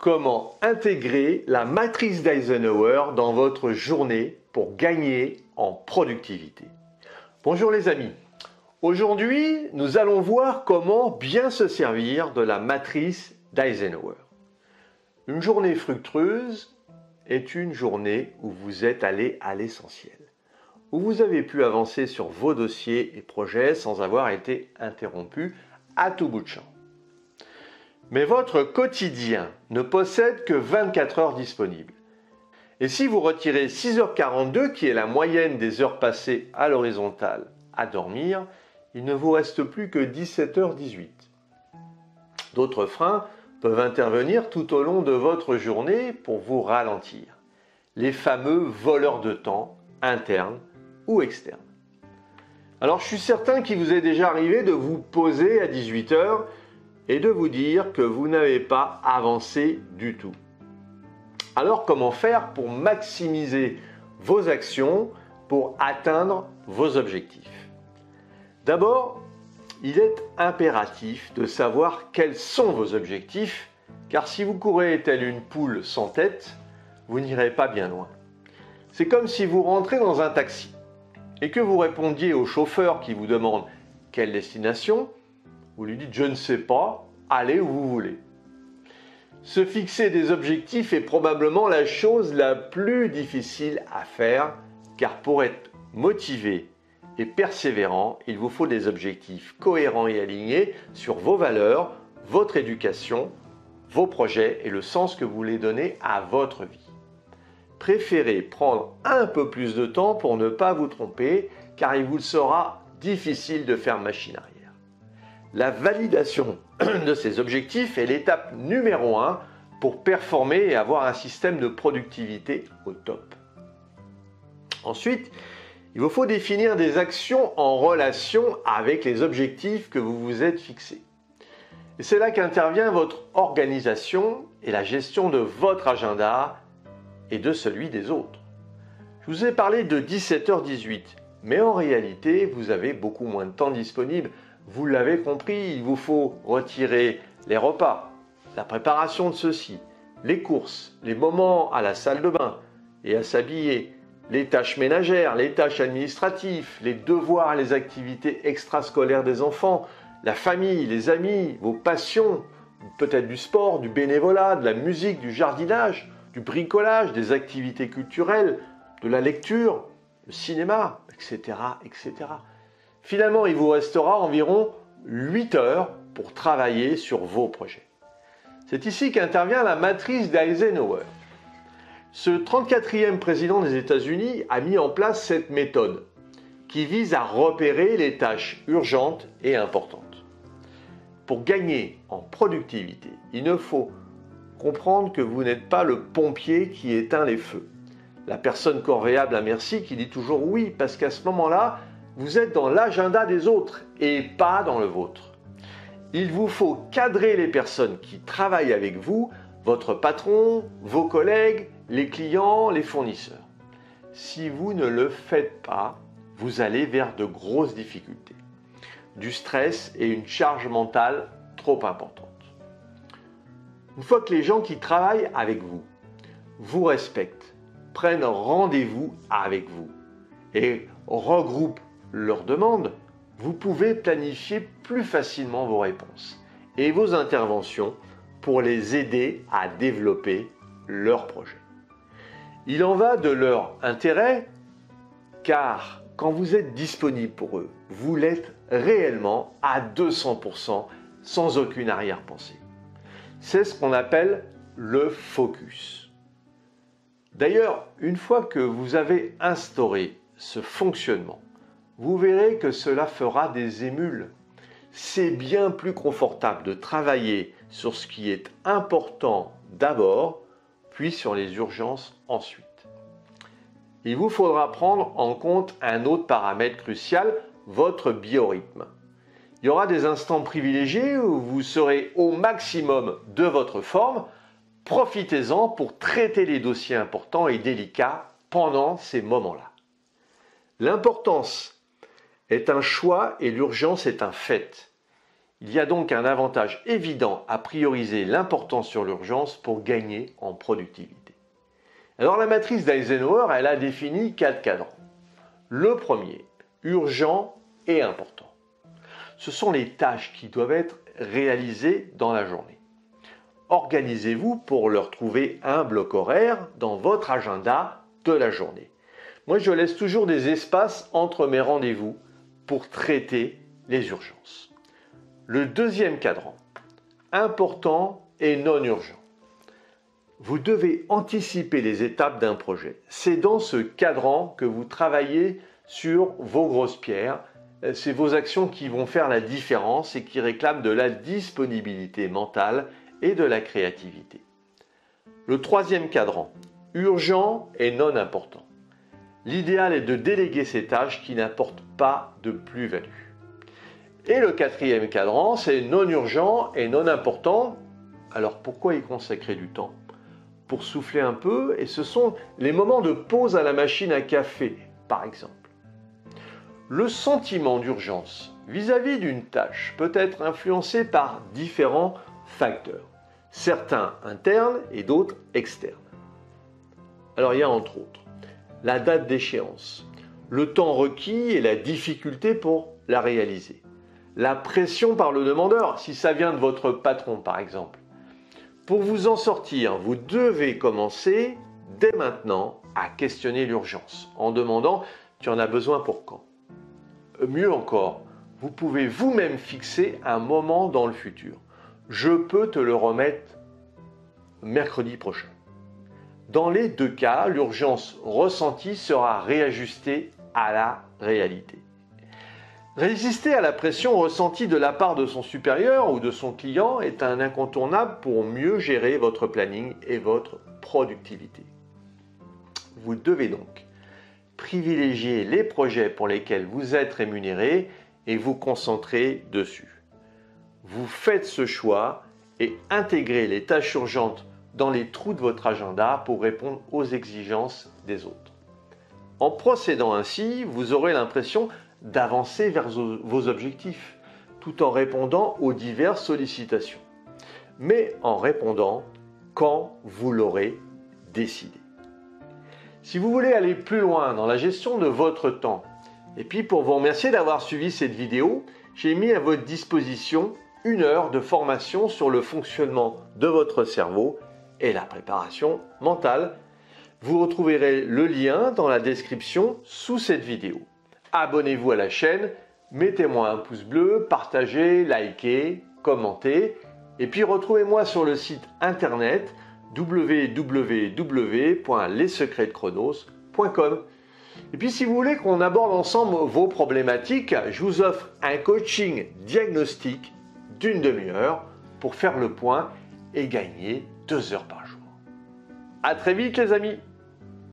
Comment intégrer la matrice d'Eisenhower dans votre journée pour gagner en productivité? Bonjour les amis. Aujourd'hui, nous allons voir comment bien se servir de la matrice d'Eisenhower. Une journée fructueuse est une journée où vous êtes allé à l'essentiel, où vous avez pu avancer sur vos dossiers et projets sans avoir été interrompu à tout bout de champ. Mais votre quotidien ne possède que 24 heures disponibles. Et si vous retirez 6h42, qui est la moyenne des heures passées à l'horizontale à dormir, il ne vous reste plus que 17h18. D'autres freins peuvent intervenir tout au long de votre journée pour vous ralentir. Les fameux voleurs de temps, internes ou externes. Alors je suis certain qu'il vous est déjà arrivé de vous poser à 18h et de vous dire que vous n'avez pas avancé du tout. Alors comment faire pour maximiser vos actions pour atteindre vos objectifs? D'abord, il est impératif de savoir quels sont vos objectifs, car si vous courez telle une poule sans tête, vous n'irez pas bien loin. C'est comme si vous rentrez dans un taxi et que vous répondiez au chauffeur qui vous demande quelle destination, vous lui dites « je ne sais pas, allez où vous voulez ». Se fixer des objectifs est probablement la chose la plus difficile à faire, car pour être motivé et persévérant, il vous faut des objectifs cohérents et alignés sur vos valeurs, votre éducation, vos projets et le sens que vous voulez donner à votre vie. Préférez prendre un peu plus de temps pour ne pas vous tromper, car il vous sera difficile de faire machine arrière. La validation de ces objectifs est l'étape numéro 1 pour performer et avoir un système de productivité au top. Ensuite, il vous faut définir des actions en relation avec les objectifs que vous vous êtes fixés. Et c'est là qu'intervient votre organisation et la gestion de votre agenda et de celui des autres. Je vous ai parlé de 17h18, mais en réalité, vous avez beaucoup moins de temps disponible. Vous l'avez compris, il vous faut retirer les repas, la préparation de ceux-ci, les courses, les moments à la salle de bain et à s'habiller, les tâches ménagères, les tâches administratives, les devoirs et les activités extrascolaires des enfants, la famille, les amis, vos passions, peut-être du sport, du bénévolat, de la musique, du jardinage, du bricolage, des activités culturelles, de la lecture, le cinéma, etc., etc. Finalement, il vous restera environ 8 heures pour travailler sur vos projets. C'est ici qu'intervient la matrice d'Eisenhower. Ce 34e président des États-Unis a mis en place cette méthode qui vise à repérer les tâches urgentes et importantes. Pour gagner en productivité, il ne faut comprendre que vous n'êtes pas le pompier qui éteint les feux. La personne corvéable à merci qui dit toujours oui, parce qu'à ce moment-là, vous êtes dans l'agenda des autres et pas dans le vôtre. Il vous faut cadrer les personnes qui travaillent avec vous, votre patron, vos collègues, les clients, les fournisseurs. Si vous ne le faites pas, vous allez vers de grosses difficultés, du stress et une charge mentale trop importante. Une fois que les gens qui travaillent avec vous vous respectent, prennent rendez-vous avec vous et regroupent leurs demandes, vous pouvez planifier plus facilement vos réponses et vos interventions pour les aider à développer leur projet. Il en va de leur intérêt, car quand vous êtes disponible pour eux, vous l'êtes réellement à 200% sans aucune arrière-pensée. C'est ce qu'on appelle le focus. D'ailleurs, une fois que vous avez instauré ce fonctionnement, vous verrez que cela fera des émules. C'est bien plus confortable de travailler sur ce qui est important d'abord, puis sur les urgences ensuite. Il vous faudra prendre en compte un autre paramètre crucial, votre biorhythme. Il y aura des instants privilégiés où vous serez au maximum de votre forme. Profitez-en pour traiter les dossiers importants et délicats pendant ces moments-là. L'importance est un choix et l'urgence est un fait. Il y a donc un avantage évident à prioriser l'importance sur l'urgence pour gagner en productivité. Alors la matrice d'Eisenhower, elle a défini 4 cadrans. Le premier, urgent et important. Ce sont les tâches qui doivent être réalisées dans la journée. Organisez-vous pour leur trouver un bloc horaire dans votre agenda de la journée. Moi, je laisse toujours des espaces entre mes rendez-vous pour traiter les urgences. Le deuxième cadran, important et non urgent. Vous devez anticiper les étapes d'un projet. C'est dans ce cadran que vous travaillez sur vos grosses pierres. C'est vos actions qui vont faire la différence et qui réclament de la disponibilité mentale et de la créativité. Le troisième cadran, urgent et non important. L'idéal est de déléguer ces tâches qui n'apportent pas de plus-value. Et le quatrième cadran, c'est non urgent et non important. Alors pourquoi y consacrer du temps? Pour souffler un peu, et ce sont les moments de pause à la machine à café, par exemple. Le sentiment d'urgence vis-à-vis d'une tâche peut être influencé par différents facteurs, certains internes et d'autres externes. Alors il y a entre autres la date d'échéance, le temps requis et la difficulté pour la réaliser. La pression par le demandeur, si ça vient de votre patron par exemple. Pour vous en sortir, vous devez commencer dès maintenant à questionner l'urgence en demandant tu en as besoin pour quand. Mieux encore, vous pouvez vous-même fixer un moment dans le futur. Je peux te le remettre mercredi prochain. Dans les deux cas, l'urgence ressentie sera réajustée à la réalité. Résister à la pression ressentie de la part de son supérieur ou de son client est un incontournable pour mieux gérer votre planning et votre productivité. Vous devez donc privilégier les projets pour lesquels vous êtes rémunéré et vous concentrer dessus. Vous faites ce choix et intégrez les tâches urgentes dans les trous de votre agenda pour répondre aux exigences des autres. En procédant ainsi, vous aurez l'impression d'avancer vers vos objectifs, tout en répondant aux diverses sollicitations, mais en répondant quand vous l'aurez décidé. Si vous voulez aller plus loin dans la gestion de votre temps, et puis pour vous remercier d'avoir suivi cette vidéo, j'ai mis à votre disposition 1 heure de formation sur le fonctionnement de votre cerveau et la préparation mentale. Vous retrouverez le lien dans la description sous cette vidéo. Abonnez-vous à la chaîne, mettez-moi un pouce bleu, partagez, likez, commentez, et puis retrouvez-moi sur le site internet www.lessecretsdechronos.com. Et puis si vous voulez qu'on aborde ensemble vos problématiques, je vous offre un coaching diagnostic d'1 demi-heure pour faire le point et gagner 2 heures par jour. À très vite les amis!